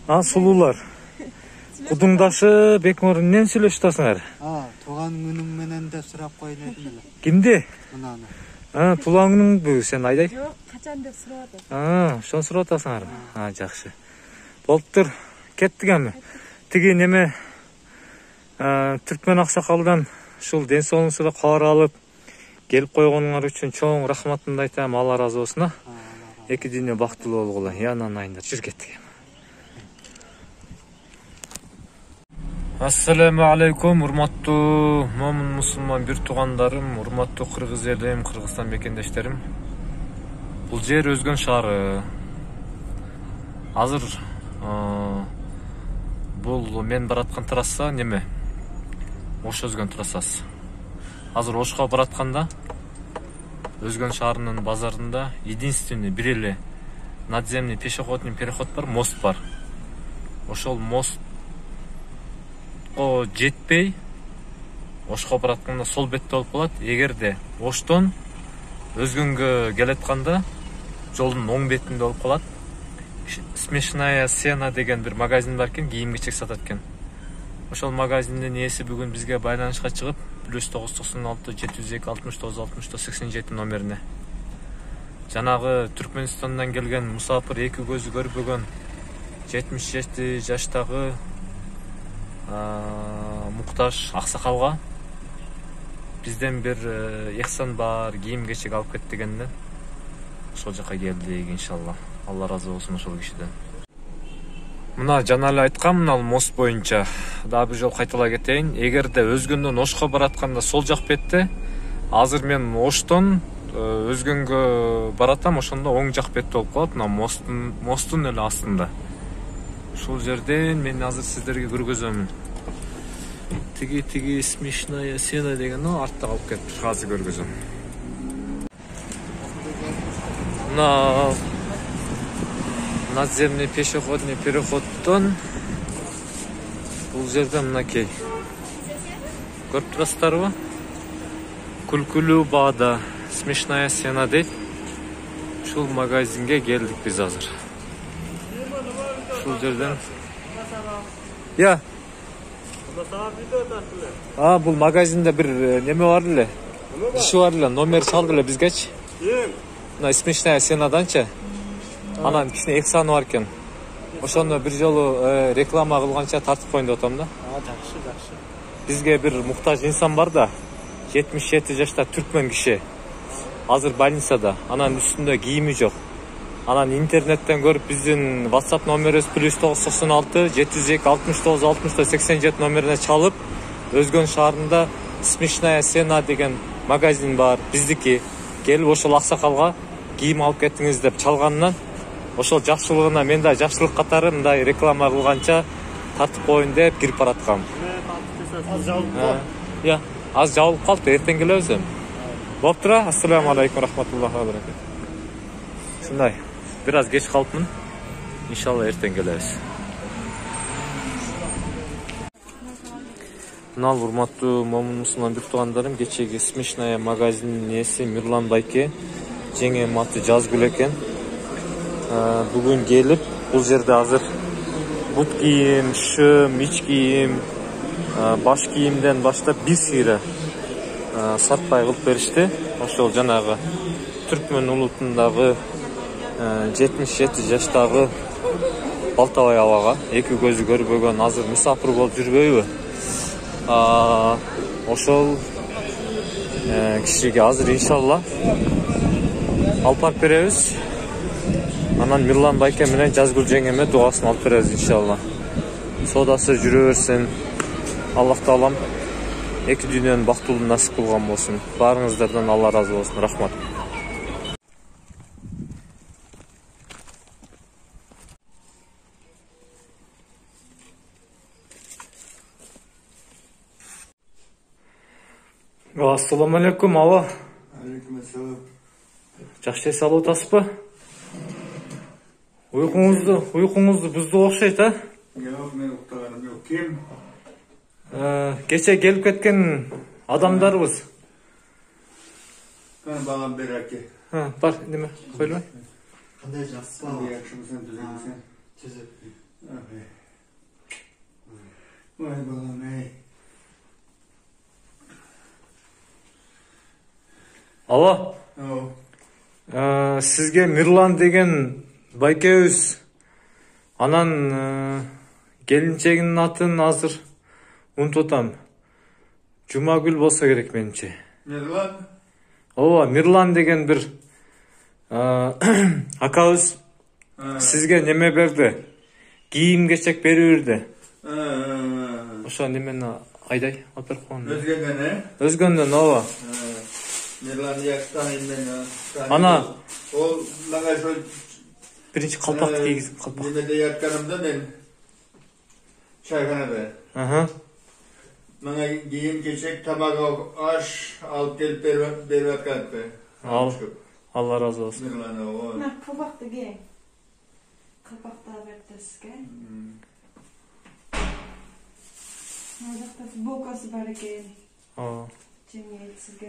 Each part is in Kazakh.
Сулуулар. Кудуңдашы Бекмор эмнени сүйлөшүп атасыңар? Тууган күнүң менен деп сурап коюн элем эле. Кимди? Мынаны. Туулган күнүңбү сен айдай? Жок, качан деп сурап атат. Ошону сурап атасыңар. Жакшы. Болуптур. Кеттик эми. Тиги неме Түркмен аксакалдан ушул ден соолугуңузга кабар алып келип койгонуңар үчүн чоң рахматымды айтам. Алла ыраазы болсун. Эки дүйнө бактылуу болгула. Янан айында жүр кеттик. Ассаламу алейкум, урматтуу момун мусулман бир туугандарым, урматтуу кыргыз элим, Кыргызстан мекендештерим. Бул жер Өзгөн шаары. Азыр бул мен бараткан трасса неме? Ош Өзгөн трассасы. Азыр Ошко баратканда Өзгөн шаарынын базарында единственный бир эле надземный пешеходный переход бар, мост бар. Ошол мост жетпей Ошко баратканда сол бетте болуп калат. Эгерде Оштон Өзгөнгө келатканда жолдун оң бетинде болуп калат. Смешная сена деген бир магазин бар экен, кийим кечек сатат экен. Ошол магазиндин ээси бүгүн бизге байланышка чыгып, +996 702 69 60 87 номерине. Жанагы Түркменистандан келген мусапыр, эки көзү көрбөгөн 77 жаштагы муктаж аксакалга бизден бир эхсан бар кийим кечек алып кет дегенде ошол жака келдик, иншалла. Алла ыраазы болсун ошол кишиден. Мына жана эле айткам, мына мост боюнча дагы бир жол кайталай кетейин. Эгерде Өзгөндөн Ошко баратканда сол жак бетте, азыр мен Оштон Өзгөнгө баратам, ошондо оң жак бетте болуп калат, мына мосттун эле астында. Ушул жерден мен азыр сиздерге көргөзөмүн. Тиги смешная сена деген артта калып кетип, азыр көргөзөм. Мына надземный пешеходный переходдон бул жерде мынакей. Көрүп турасыздарбы? Күлкүлүү баада смешная сена дейт. Ушул магазинге келдик биз азыр. Ушул жерден. Бул магазинде бир неме бар эле. Киши бар эле, номер чалды эле бизгечи. Мына смешная сенаданчы. Анан кичине эхсаны бар экен. Ошону бир жолу реклама кылганча тартып коюн деп атам да. Жакшы. Бизге бир муктаж инсан бар да, 77 жашта түркмен киши. Азыр больницада. Анан үстүндө кийими жок. Анан интернеттен көрүп биздин WhatsApp номерибиз +996 702 69 60 87 номерине чалып, Өзгөн шаарында смешная сена деген магазин бар, биздики. Келип ошол аксакалга кийим алып кеттиңиз деп чалганынан ошол жакшылыгына мен да жакшылык катары мындай реклама кылганча тартып коюн деп кирип бараткам. Аз жабылып калды, эртең келебиз эми. Болуптур. Ассаламу алейкум рахматуллахи ва баракатух. Ушундай, бир аз кеч калыпмын. Иншалла эртең келебиз. Мына урматтуу момун мусулман бир туугандарым, кечеги смешная магазинин ээси Мирлан байке, жеңем аты Жазгүл экен. Бүгүн келип, бул жерде азыр бут кийим, шөм, ич кийим, баш кийимден баштап бир сыйра сатпай кылып беришти. Ошол жанагы түркмен улутундагы 77 жаштагы Балтабай абага, эки көзү көрбөгөн, азыр мусапыр болуп жүрбөйбү? Ошол кишиге азыр иншалла алып барып беребиз. Анан Мирлан байке менен Жазгүл жеңеме дуасын алып беребиз иншалла. Содасы жүрө берсин. Аллах таалам эки дүйнөнүн бактылуу насип кылган болсун. Баарыңыздардан Алла ыраазы болсун. Рахмат. Ассаламу алейкум, ава. Алейкум ассалам. Жакшы эс алып атасызбы? Уйкуңузду бузду окшойт, а? Жок, мен уктаганым жок. Ким? Кече келип кеткен адамдарыбыз. Багам бер аке. Бар, неме, койлубай. Кандай жакшы. Кандай жакшымысың, түзөмүсүң? Түзөп. Vay balam ey. Alo. Sizge Miрлан деген байкебиз. Анан келинчегинин атын азыр унутуп атам. Жумагүл болсо керек менимче. Miрлан? Ооба, Miрлан деген бир акабыз сизге неме берди. Кийим кечек берип берди. Ошо немени айдай алып берип койгон. Өзгөндөн ооба. Miрлан яктан мен. Ана Ол мага ошо биринчи калпакты кийгизип калпак. Немеде ятканымда мен чайханада. Мага кийим кечек, тамак аш алып келип берип атканды. Алла разы болсун. Miрлан ооба. На калпакты ке. Калпакты берди сизге. Мына жакта футболкасы бар экен.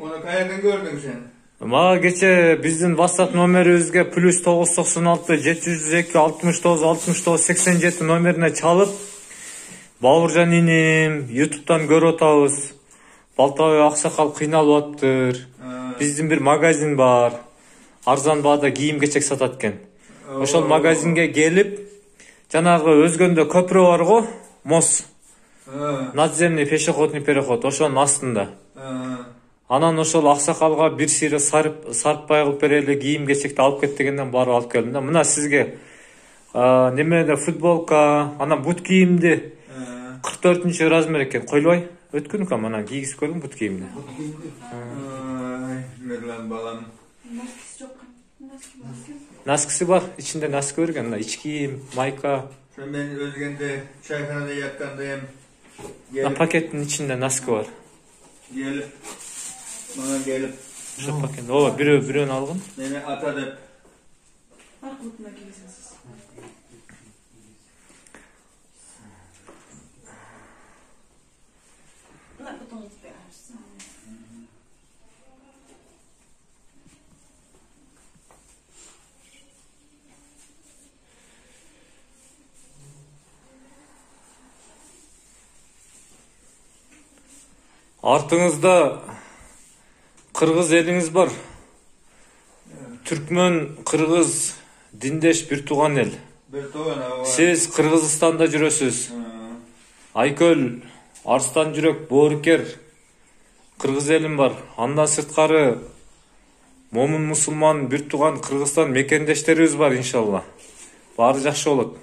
Onu kayerden gördün sen? Мага кече биздин WhatsApp номерибизге +996 702 69 69 87 номерине чалып, Бауыржан иним, YouTube'дан көрүп атабыз. Балтабай аксакал кыйналып атыптыр. Биздин бир магазин бар. Арзан баада кийим кечек сатат экен. Ошол магазинге келип, жанагы өзгөндө көпүрө бар го, мост. Надземный пешеходный переход, ошонун астында. Анан ошол аксакалга бир сыйры сарпай кылып берели, кийим кечекти алып кет дегенден барып алып келдим да. Мына сизге немеде футболка, анан бут кийимди 44 размер экен, койлубай. Өткөн кам анан кийгизип көрдүм бут кийимди. Miрлан балам. Наскisi жок. Наскisi бар, ичинде носки берген, мына ич кийим, майка. Мен өзгенде чайханада яткандайым. Пакеттин ичинде носки бар. Gelip bana gelip Ошо пакет. Ооба, бирөөнү алгын. Meni ata dep Акылтына кийгизесиз. Мына бутуңузду беребиз. Артыңызда кыргыз элиңиз бар. Түркмөн, кыргыз, диндеш бир тууган эл. bir tuğana var. Сиз Кыргызстанда жүрөсүз. Айкөл, Арстан жүрөк, Боорукер, кыргыз элим бар. Андан сырткары момун мусулман бир тууган Кыргызстан мекендештерибиз бар иншалла. Баары жакшы болот.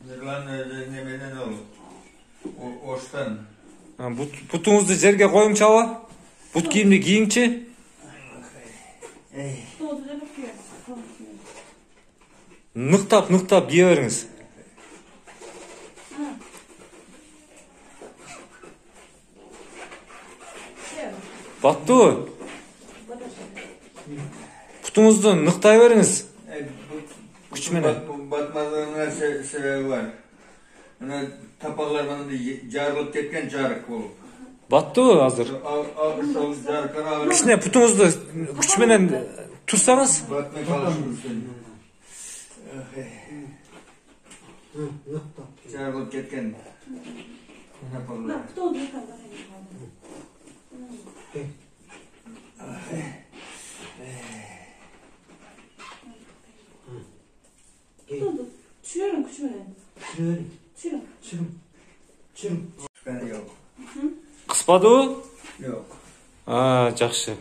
Miрлан nemeden ol. Oştan. Бутуңузду жерге коюңчабы? Бут кийимди кийиңчи. Ныктап кие бериңиз. Баттыбы? Бутуңузду ныктай бериңиз. Күч менен. Batmadığına sebebi var. Tapaklar bana jarılıp ketken jarık bulup. Баттыбы азыр? Sol jarıkları alır. Кичине бутуңузду күч менен турсаңыз. Batmaya çalışırsın. Jarılıp ketken tapaklar. Düşürün küçümene. Düşürün. Ben yok. Кыспадыбы? Yok. Жакшы.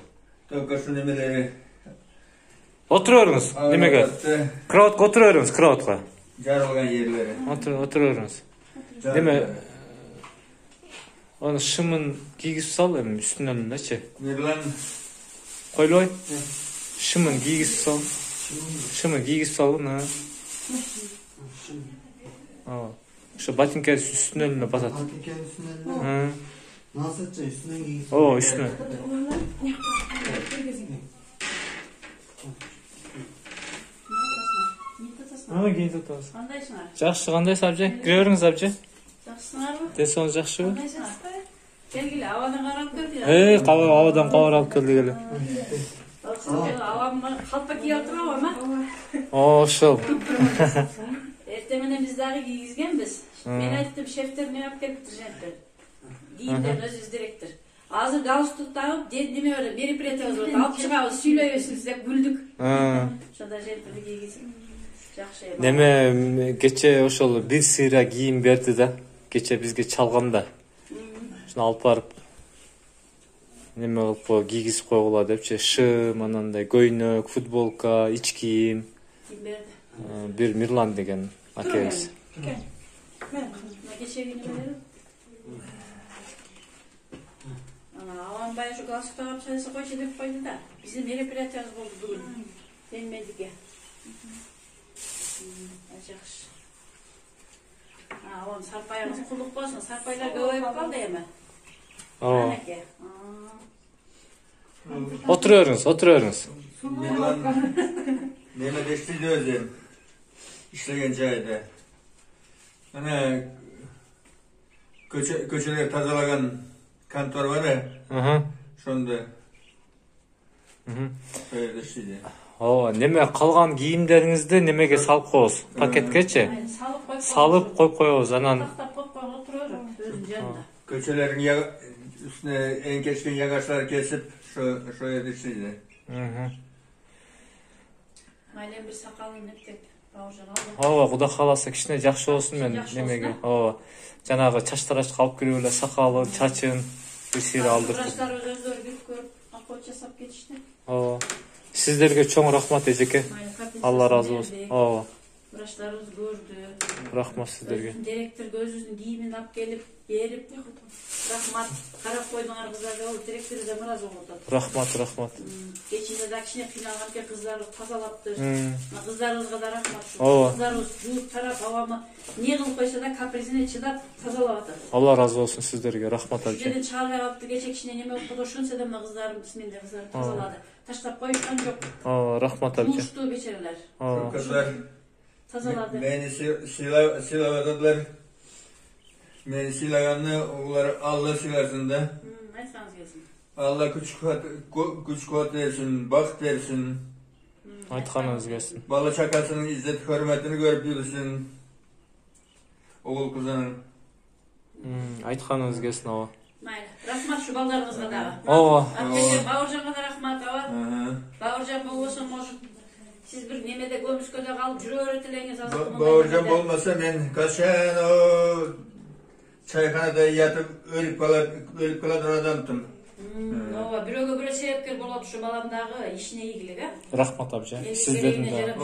Только şu nemeleri Отура бериңиз. Немеге? Кроватка отура бериңиz, кроватка. jarılgan yerleri. Отура бериңиz. Деме, аны шымын кийгизип сал эми үстүнөн элечи. Miрлан Койлубай. Шымын кийгизип сал. Шымын кийгизип салгын. Ошо ботинка üstüne basat. Ботинканын üstüne. Nasıl atacağım? Üstüne giysin. Oo, üstüne. Кийин татабыз. Кандайсыңар? Жакшы, кандайсыз абже? Кире бериңиз абже. Жакшысыңарбы? Денсоңуз жакшыбы? Кандайсыңар? Келгиле, абадан карап келди. Абадан кабар алып келди эле. Аба Babamla kalpa kiyip turab ama. Ошол. Ertemene biz dağı giygizgenbiz. Men aytdım şefter ne yap keliptir şefter. Giyimden özüz direktir. Hazır galstuk tağıp neme öyle berip etemiz oldu. Alıp çıkabız süylöybesiniz dep güldük. Şonda şefterdi giygizim. Жакшы. Неме кече ошол бир сыйра кийим берди да. Кече бизге чалганда. Шуну алып барып неме кылып кийгизип койгула депчи. Шым, анандай көйнөк, футболка, ич кийим. Ким берди? Бир Мирлан деген акебиз. Кече күнү берди. Аванбай şu галстук тағып чайсы койчу деп койду да. Биздин мероприятиябыз болду бүгүн. Келмедике. Жакшы. Он сарпайыңыз кулдук болсун. Сарпайлар көбөйүп калды эми. Ооба. Отуруңуз. Neme deştiydi özüm. İşleyen cayda. Ana köçeler tazalagan kantor var ya. Şonda. Öyle deştiydi. Ооба, неме калган кийимдериңизди немеге салып коебуз? Пакеткечи. Салып коюп коебуз, анан köçelerin üstüne en keskin yagaçları kesip şöyle deştiydi. Майлен бир сакалын нептеп Бауыржан алды. Ооба, Кудай кааласа кичине жакшы болсун мен немеге. Ооба. Жанагы чач тарачка алып кирип эле сакалын, чачын бир сыйра алдырып. Врачтар өздөрү бүт көрүп, акыл жасап кетишти. Ооба. Сиздерге чоң рахмат эжеке. Алла разы болсун. Ооба. Врачтарыбыз көрдү. Рахмат сиздерге. Директорго өзүнүн кийимин алып келип берип, рахмат карап койдуңар кыздарга. Директор да мыразы болду. Рахмат. Кечинде да кичине кыйналган экен, кыздарды тазалаптыр. Кыздарыбызга да рахмат. Кыздарыбыз жууп тарап абамы не кылып койсо да капризине чыдап тазалап атат. Алла разы болсун сиздерге. Рахмат алчы. Жерден чыгарбай калыпты, кече кичине неме болуп калды, ошончо да мына кыздарым бисмилде кыздарды тазалады. Таштап коюшкан жок. Рахмат алчы. Жушту бечерелер. Kızlar Тазалады. beni silavadılar. Beni silaganını oğullar Allah silarsın da. Айтсаңыз келсин. Allah güç kuvvet versin, bak versin. Айтканыңыз келсин. Bala çakasının izzet hürmetini görüp yürüsün. Oğul kızının. Айтканыңыз келсин ооба. Майли. Рахмат şu балдарыңызга дагы. Ооба. Бауыржанга да рахмат аба. Бауыржан болбосо может siz bir nemede gömüsköde kalıp жүрө öğretileniz azaltımında. Bauırcan olmasa ben kaçan o çayxanada yatıp ölüp kalan adamdım. Ооба, бирөөгө бирөө себепкер болот ушу баламдагы ишине ийгилиги. Рахмат абжа. Сиздердин да.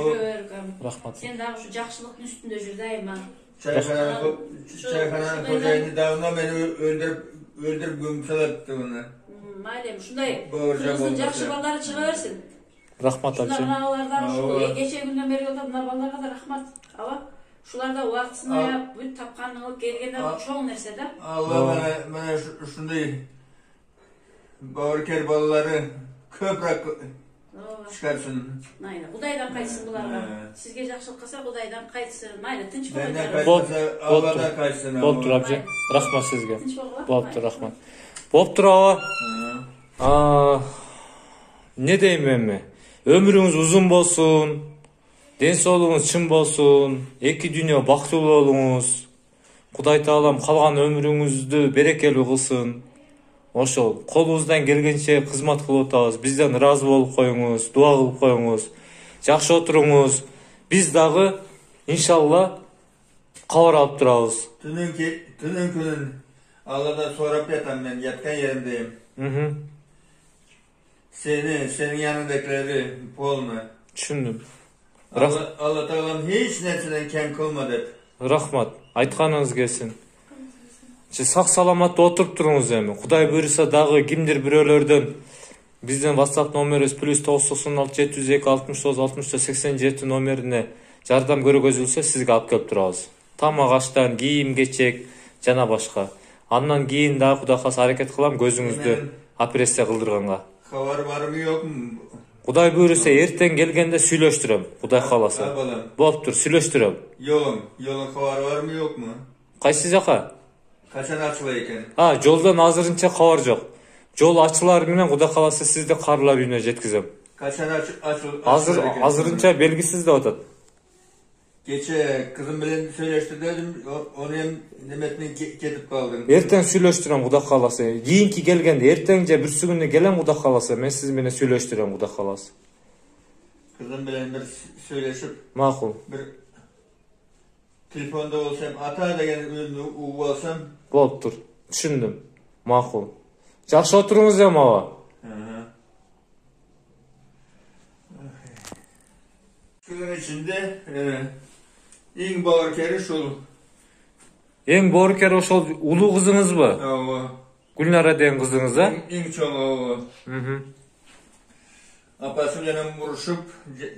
Рахмат. Сен дагы ушу жакшылыктын үстүндө жүр дайыма. Çayxananın kocayını davına beni öldürüp gömüp salattı bunu. Maylem, ушундай Бауыржан кызын болмаса. жакшы балдары чыга берсин. Рахмат абжа. Шулардан ушу кече күндөн бери жолдо мына балдарга да рахмат. Аба, шуларда убактысына аяп, бүт тапканын кылып келгенде чоң нерсе да. Allah bana şunday bauırker balaları köprak çıkarsın. Mayli, Kudaydan kaytsın bularga. Sizge жакшылык кылса Kudaydan kaytsın. Mayli, tinch Benden bolun. kaytsa Allah'dan kaytsın. Болуптур абжа. Рахмат сизге. Tinch bolгула. Болуптур, рахмат. Болуптур аба. Не дейм эми? Өмүрүңүз узун болсун. Ден соолугуңуз чын болсун. Эки дүйнө бактылуу болуңуз. Кудай таалам калган өмүрүңүздү берекелүү кылсын. Ошол колубуздан келгенче кызмат кылып атабыз. Бизден ыраазы болуп коюңуз, дуа кылып коюңуз. Жакшы отуруңуз. Биз дагы иншалла кабар алып турабыз. Tünün günün Allah'dan sorap yatan ben yatkan yerimdeyim. Senin yanındakileri polma. Түшүндүм. Allah Teala'm hiç nerseden kem kılmadı. Рахмат. Айтканыңыз келсин. Сак саламатта отуруп туруңуз эми. Кудай буйруса дагы кимдир бирөөлөрдөн биздин WhatsApp номерибиз +996 702 69 64 87 номерине жардам көргөзүлсө сизге алып келип турабыз. Тамак аштан, кийим кечек жана башка. Андан кийин дагы Кудай калса аракет кылам көзүңүздү операция кылдырганга. Haber var mı yok mu? Кудай буйруса эртең келгенде сүйлөштүрөм. Кудай кааласа. Болуптур, сүйлөштүрөм. Yolun haber var mı yok mu? Кайсы жака? Kaçan açılıyor ekan? Жолдон азырынча кабар жок. Жол ачылар менен Кудай кааласа сизди каарылап үйүнө жеткизем. Kaçan Azırınça belgisiz de otat. Geçe kızım bilen söyleşti dedim, onu hem demetini ketip kaldım. Erten söyleştirem Kuda kalası. Kiyinki gelgende ertenge bir günde gelen Kuda kalası. Ben siz mene söyleştirem Kuda kalası. Kızım bilen bir söyleşip, Makul. bir telefonda olsam, ata degen ünlü uğu olsam. Boluptur. Düşündüm. Makul. Жақсы oturunuz ya mava. Şunun içinde en bağırkeri şol. En borker oşol ulu kızınız mı? Ava. Gülnara den kızınız ha? En çoğu ava. Hı. Apası bilen vuruşup,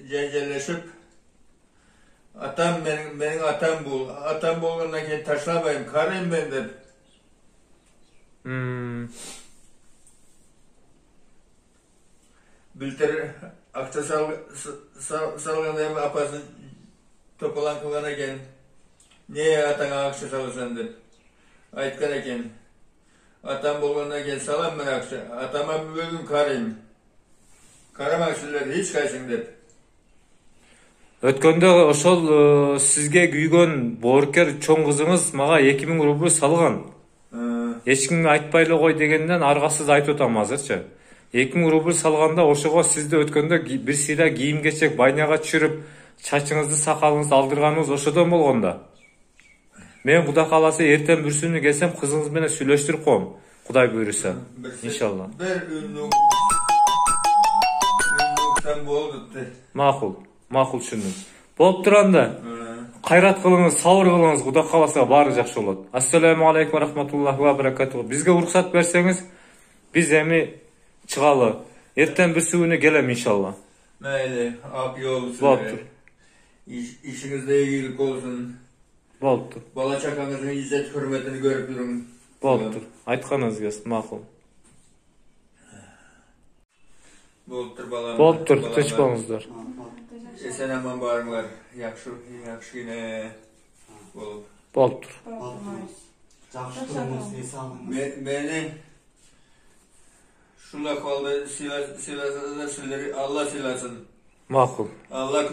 cencelleşip. Atam benim atam bu. Atam bolğandan keyin taşlamayım, karayım ben dep. Bülter akça salganda hem apası topalan kılgan eken. Niye atana akça salasan dep. Aytkan eken. Atam bolğandan keyin salam ben akça. Atama bugün karayım. Karamak sizler hiç kaysın dep. Ötkönde oşol sizge güygön borker çoң kızыңыз maga 2000 rubl salgan. Эч кимге айтпай эле кой дегенден аргасыз айтып атам азырчы. 2000 рубль салганда ошого сизди өткөндө бир сыйра кийим кечек байнага түшүрүп, чачыңызды, сакалыңызды алдырганыңыз ошодон болгондо. Мен Кудай кааласа эртең бүрсүнү келсем кызыңыз менен сүйлөштүрүп коем. Кудай буйруса. Иншалла. Bir ünlü sen boldu. Макул түшүндүм. Болуп турганда кайрат кылыңыз, сабыр кылыңыз, Кудай кааласа баары жакшы болот. Ассаламу алейкум ва рахматуллахи ва баракатух. Бизге уруксат берсеңиз, биз эми чыгалы. Эртең бир күнү келем иншалла. Mayli, ak yol olsun. Boluptur. İşinizde iyilik olsun. Boluptur. Bala çakanızın izzet hürmetini görüp durun. Boluptur. Aytkanыңыз келсин, макул. Boluptur balam. Boluptur, tinch болуңуздар. Esen aman barыңlar. Yaxşı yine bolup. Boluptur. Жақсы тұрыңыз, ес Beni şula kaldı sizleri Allah silasın. Макул. Allah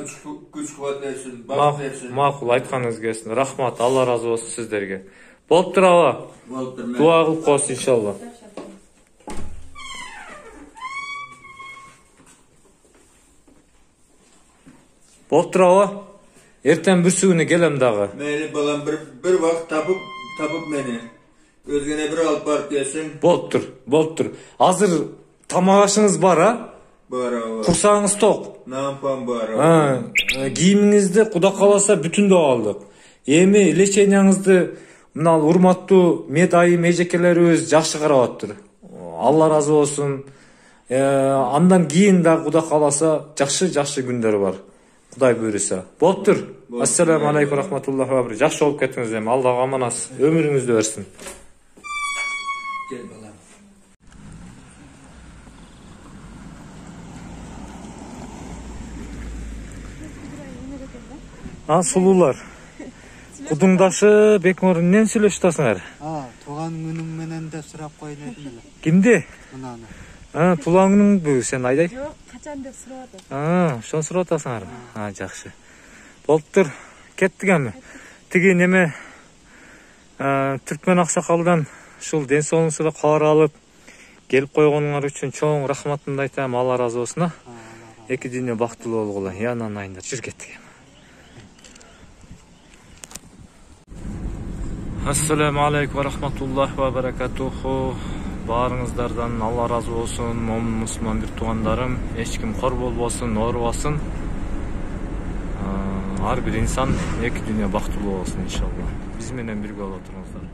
güç kuvvet versin, bak versin. Макул, айтканыңыз келсин. Рахмат, Алла разы болсун сиздерге. Болуптур аба. Boluptur. Дуа кылып коесун иншалла. Болуптур аба. Эртең бир күнү келем дагы. Meyli balam bir vakt tapıp beni. Özgene bir alıp barıp gelsin. Болуптур. Азыр тамак ашыңыз бар, а? Бар ава. Курсагыңыз ток. Nampam бар ава. Кийимиңизди Кудай кааласа бүтүндөп алдык. Эми леченияңызды мына урматтуу мед айым эжекелерибиз жакшы карап атыптыр. Алла разы болсун. Андан кийин да Кудай кааласа жакшы күндөр бар. Кудай буйруса. Болуптур. Ассаламу алейкум рахматуллахи ва баракатух. Жакшы болуп кеттиңиз эми. Аллах аманат өмүрүңүздү берсин. Gel balam. Сулуулар. Кудуңдашы Бекмөр эмнени сүйлөшүп атасыңар? Туған күнің менен де сұрап қойын едім эле. Кимди? Мынаны. Туулган күнүңбү сен айдай? Жок, качан деп сурап атат. Ошону сурап атасыңар. Жакшы. Болуптур. Кеттик эми. Тиги неме Түркмен аксакалдан ушул ден соолугуңузда кабар алып келип койгонуңар үчүн чоң рахматымды айтам. Алла разы болсун. Эки дүйнө бактылуу болгула. Янан айында жүр кеттик. Ассаламу алейкум ва рахматуллахи ва баракатуху. Баарыңыздардан Алла разы болсун. Момун мусулман бир туугандарым, эч ким кор болбосун, оорубасын. Ар бир инсан эки дүйнө бактылуу болсун иншалла. Биз менен бирге боло туруңуздар.